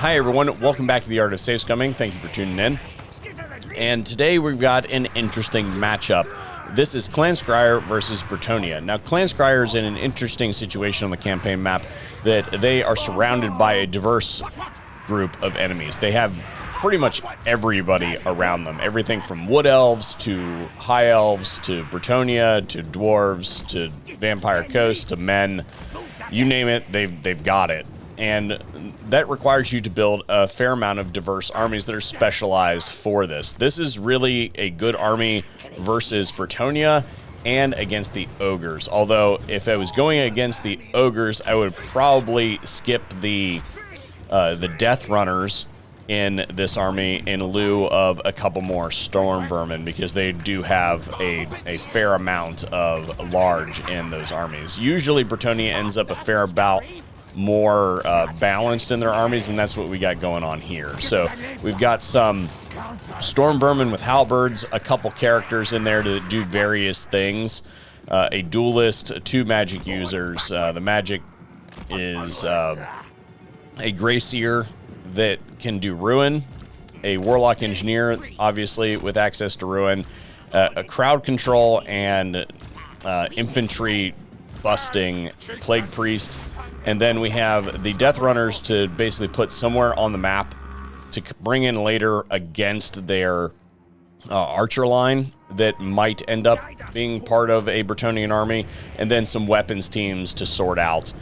Hi everyone, welcome back to the Art of Safe Scumming. Thank you for tuning in. And today we've got an interesting matchup. This is Clan Scryer versus Bretonnia. Now, Clan Scryer is in an interesting situation on the campaign map that they are surrounded by a diverse group of enemies. They have pretty much everybody around them. Everything from wood elves to high elves to Bretonnia to dwarves to vampire coast to men. You name it, they've got it. And that requires you to build a fair amount of diverse armies that are specialized for this. This is really a good army versus Bretonnia and against the ogres. Although, if I was going against the ogres, I would probably skip the death runners in this army in lieu of a couple more storm vermin, because they do have a fair amount of large in those armies. Usually, Bretonnia ends up a fair bout more balanced in their armies, and that's what we got going on here. So we've got some storm vermin with halberds, a couple characters in there to do various things, a duelist, two magic users. The magic is a gray seer that can do ruin, a warlock engineer, obviously with access to ruin, a crowd control, and infantry busting plague priest. And then we have the Death Runners to basically put somewhere on the map to bring in later against their archer line that might end up being part of a Bretonnian army. And then some weapons teams to sort out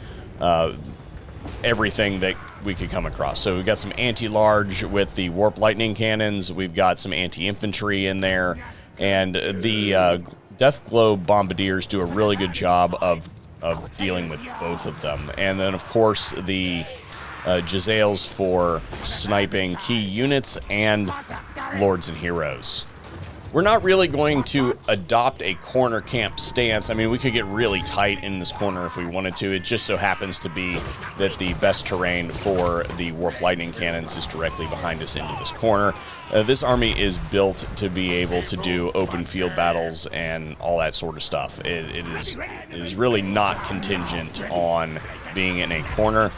everything that we could come across. So we've got some anti-large with the warp lightning cannons. We've got some anti-infantry in there. And the Death Glow bombardiers do a really good job of dealing with both of them. And then, of course, the Jezzails for sniping key units and lords and heroes. We're not really going to adopt a corner camp stance. I mean, we could get really tight in this corner if we wanted to. It just so happens to be that the best terrain for the warp lightning cannons is directly behind us into this corner. This army is built to be able to do open field battles and all that sort of stuff. It is really not contingent on being in a corner.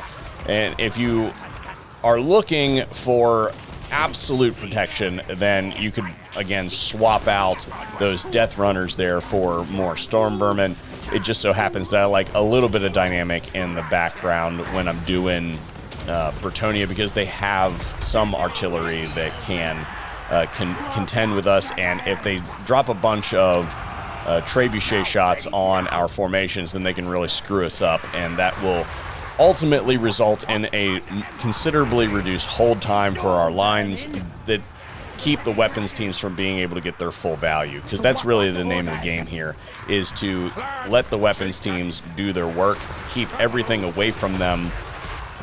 And if you are looking for absolute protection, then you could again swap out those death runners there for more storm vermin. It just so happens that I like a little bit of dynamic in the background when I'm doing Bretonnia, because they have some artillery that can contend with us, and if they drop a bunch of trebuchet shots on our formations, then they can really screw us up, and that will ultimately result in a considerably reduced hold time for our lines that keep the weapons teams from being able to get their full value, because that's really the name of the game here, is to let the weapons teams do their work, keep everything away from them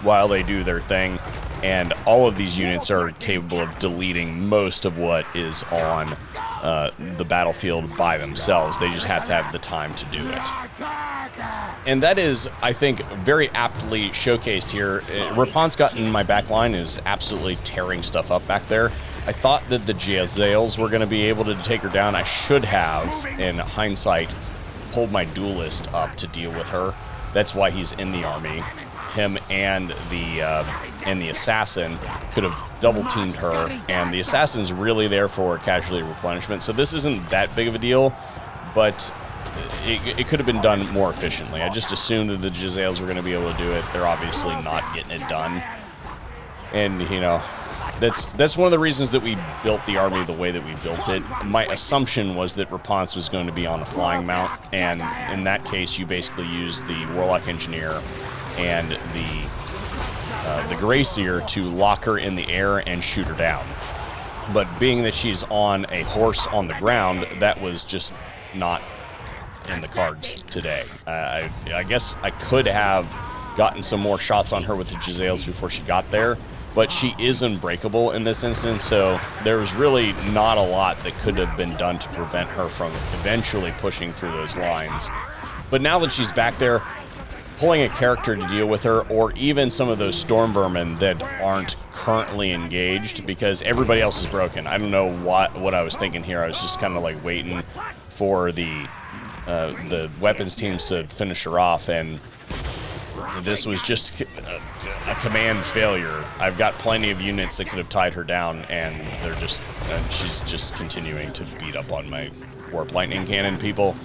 while they do their thing, and all of these units are capable of deleting most of what is on the battlefield by themselves. They just have to have the time to do it. And that is, I think, very aptly showcased here. Rapunzel in my back line is absolutely tearing stuff up back there. I thought that the Jezzails were going to be able to take her down. I should have, in hindsight, pulled my duelist up to deal with her. That's why he's in the army. Him and the assassin could have double teamed her, and the assassin's really there for casualty replenishment. So this isn't that big of a deal, but it could have been done more efficiently. I just assumed that the Jezzails were going to be able to do it. They're obviously not getting it done, and you know, that's one of the reasons that we built the army the way that we built it. My assumption was that Rapunzel was going to be on a flying mount, and in that case, you basically use the warlock engineer and the gray seer to lock her in the air and shoot her down. But being that she's on a horse on the ground, that was just not in the cards today. I guess I could have gotten some more shots on her with the Jezzails before she got there, but she is unbreakable in this instance, so there's really not a lot that could have been done to prevent her from eventually pushing through those lines. But now that she's back there, pulling a character to deal with her, or even some of those storm vermin that aren't currently engaged, because everybody else is broken. I don't know what I was thinking here. I was just kind of like waiting for the weapons teams to finish her off, and This was just a command failure. I've got plenty of units that could have tied her down, and she's just continuing to beat up on my warp lightning cannon people.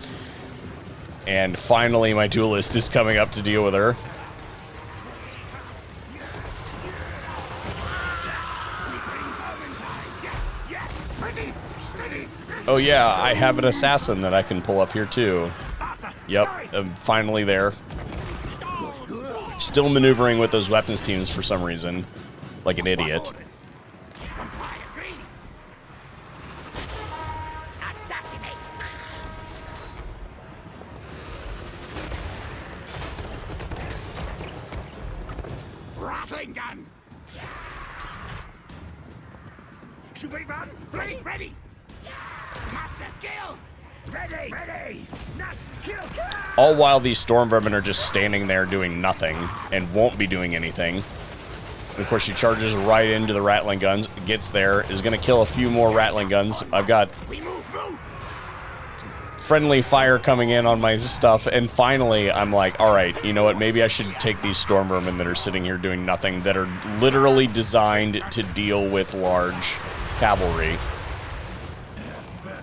And finally, my duelist is coming up to deal with her. Oh yeah, I have an assassin that I can pull up here too. Yep, I'm finally there. Still maneuvering with those weapons teams for some reason, like an idiot. Rattling gun. Ready. Master, kill. Ready. Kill. All while these storm vermin are just standing there doing nothing and won't be doing anything. And of course, she charges right into the rattling guns, gets there, is going to kill a few more rattling guns. I've got friendly fire coming in on my stuff, and finally, I'm like, all right, you know what? Maybe I should take these storm vermin that are sitting here doing nothing, that are literally designed to deal with large cavalry.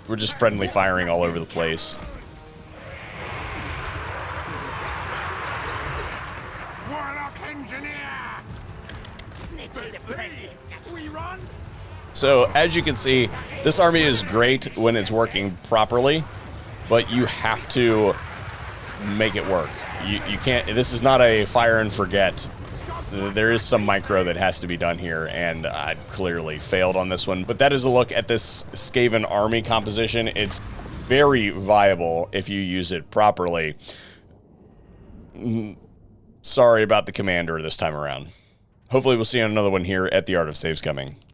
We're just friendly firing all over the place. Warlock engineer. Snitch's apprentice. We run. So, as you can see, this army is great when it's working properly, but you have to make it work. You can't, this is not a fire and forget. There is some micro that has to be done here, and I clearly failed on this one. But that is a look at this Skaven army composition. It's very viable if you use it properly. Sorry about the commander this time around. Hopefully we'll see you on another one here at the Art of Save Scumming.